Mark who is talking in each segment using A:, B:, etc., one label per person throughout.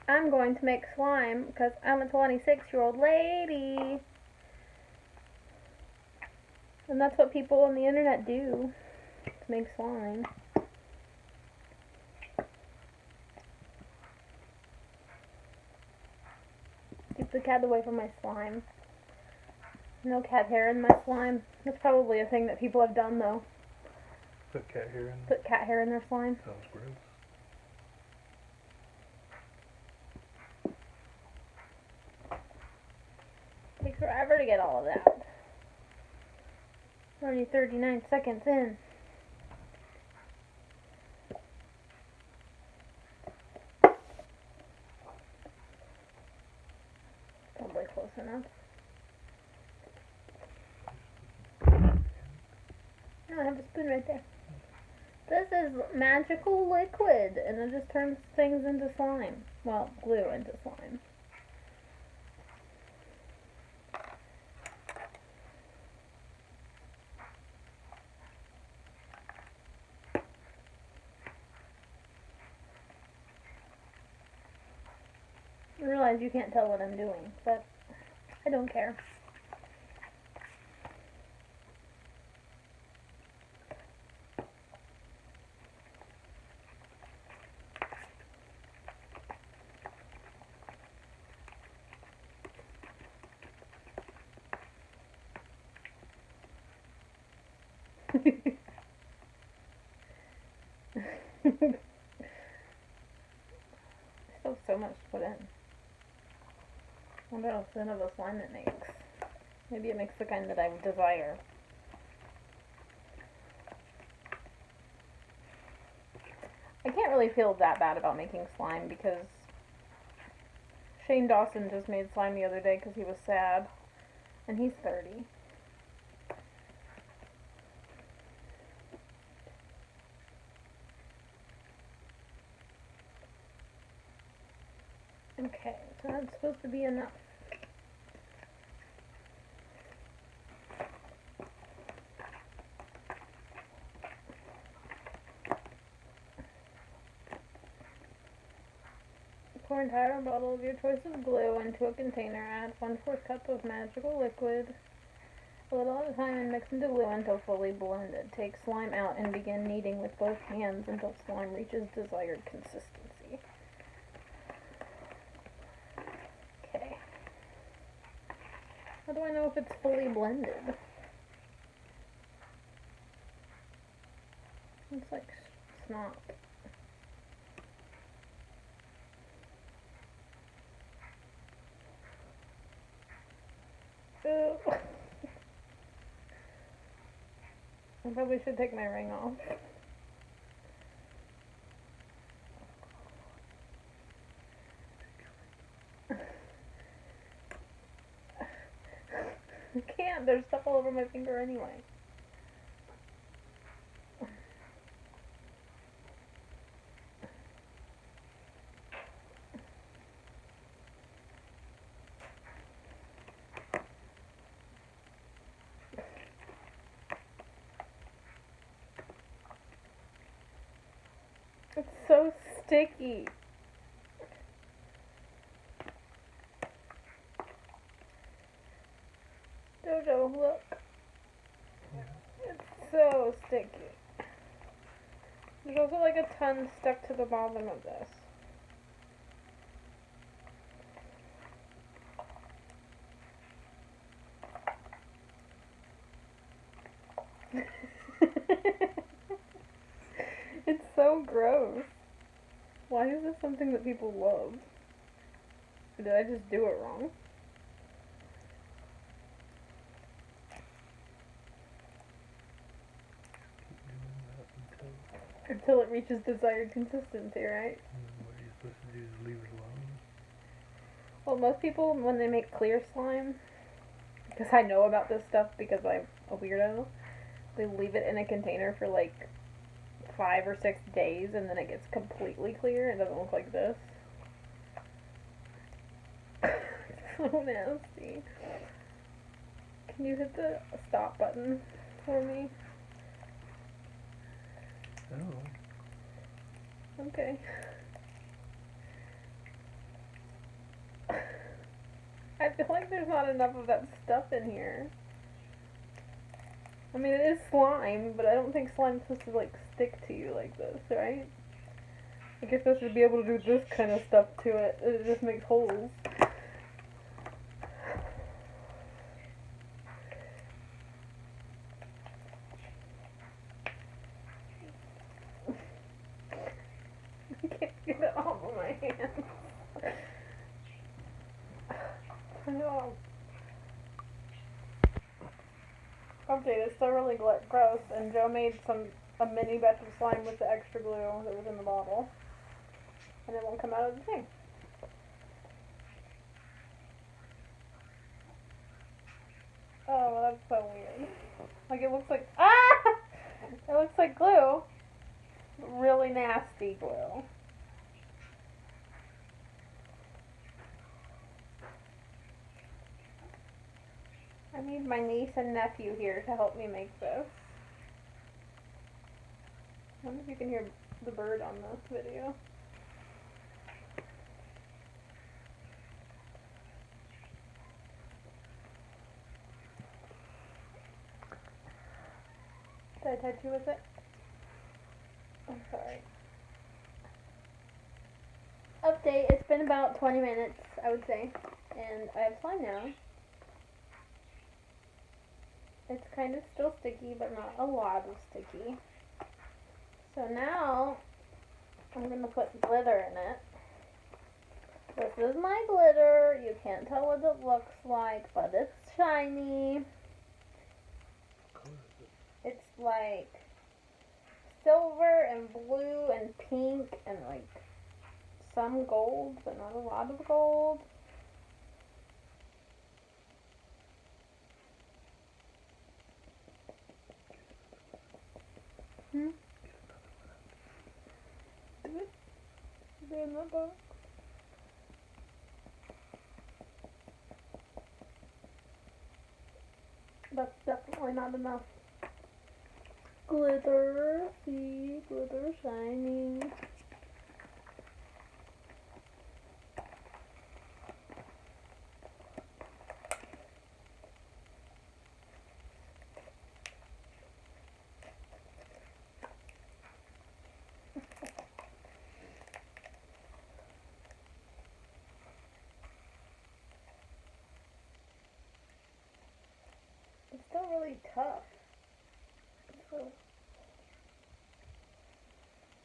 A: I'm going to make slime because I'm a 26-year-old lady. And that's what people on the internet do, to make slime. Keep the cat away from my slime. No cat hair in my slime. That's probably a thing that people have done, though.
B: Put cat hair in?
A: Put cat hair in their slime.
B: Sounds gross.
A: Takes forever to get all of that. We're only 39 seconds in. Probably close enough. No, I have a spoon right there. This is magical liquid, and it just turns things into slime. Well, glue into slime. I realize you can't tell what I'm doing, but I don't care. Still so much to put in. I wonder how thin of a slime it makes. Maybe it makes the kind that I desire. I can't really feel that bad about making slime because Shane Dawson just made slime the other day because he was sad. And he's 30. Okay, so that's supposed to be enough. Pour an entire bottle of your choice of glue into a container. Add 1/4 cup of magical liquid, a little at a time, and mix into glue until fully blended. Take slime out and begin kneading with both hands until slime reaches desired consistency. Okay. How do I know if it's fully blended? It's like snot. Ew. I probably should take my ring off. I can't, there's stuff all over my finger anyway. It's so sticky. Jojo, look. It's so sticky. There's also like a ton stuck to the bottom of this. It's so gross. Why is this something that people love? Or did I just do it wrong? Until it reaches desired consistency, right?
B: What are you supposed to do? Is leave it alone?
A: Well, most people, when they make clear slime, because I know about this stuff because I'm a weirdo, they leave it in a container for like 5 or 6 days and then it gets completely clear. It doesn't look like this. So nasty. Can you hit the stop button for me?
B: Oh.
A: Okay. There's not enough of that stuff in here. I mean, it is slime, but I don't think slime's supposed to, like, stick to you like this, right? Like, you're supposed to be able to do this kind of stuff to it. It just makes holes. I can't get it off of my hands. No. Update, it's still really gross, and Joe made a mini batch of slime with the extra glue that was in the bottle. And it won't come out of the thing. Oh, well, that's so weird. Like, it looks like, ah! It looks like glue. Really nasty glue. I need my niece and nephew here to help me make this. I wonder if you can hear the bird on the video. Did I touch you with it? I'm sorry. Update, it's been about 20 minutes, I would say. And I have slime now. It's kind of still sticky, but not a lot of sticky. So now, I'm going to put glitter in it. This is my glitter. You can't tell what it looks like, but it's shiny. It's like silver and blue and pink and like some gold, but not a lot of gold. Is it in the box? That's definitely not enough. Glitter, see, glitter shining. It's still really tough.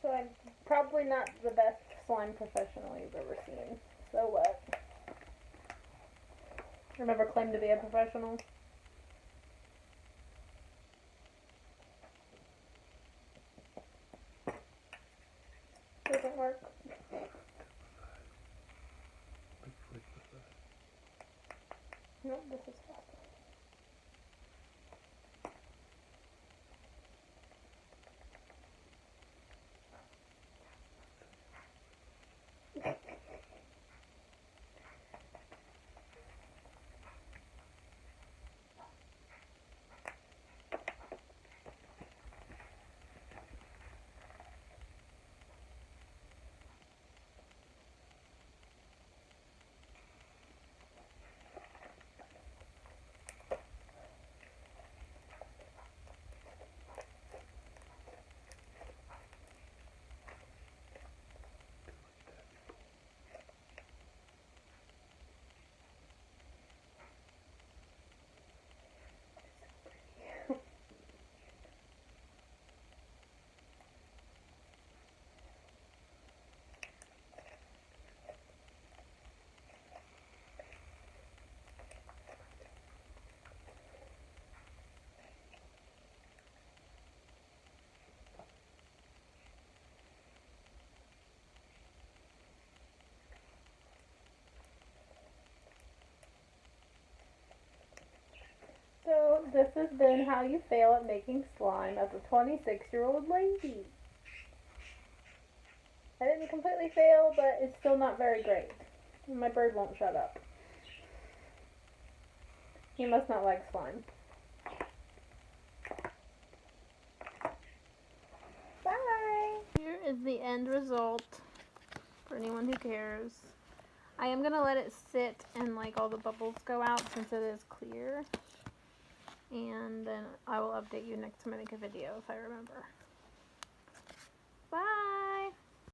A: So I'm probably not the best slime professional you've ever seen. So what? Remember, claim to be a professional? Doesn't work. Nope, this is fast. So this has been how you fail at making slime as a 26-year-old lady. I didn't completely fail, but it's still not very great. My bird won't shut up. He must not like slime. Bye! Here is the end result for anyone who cares. I am going to let it sit and like all the bubbles go out since it is clear. And then I will update you next time I make a video if I remember. Bye!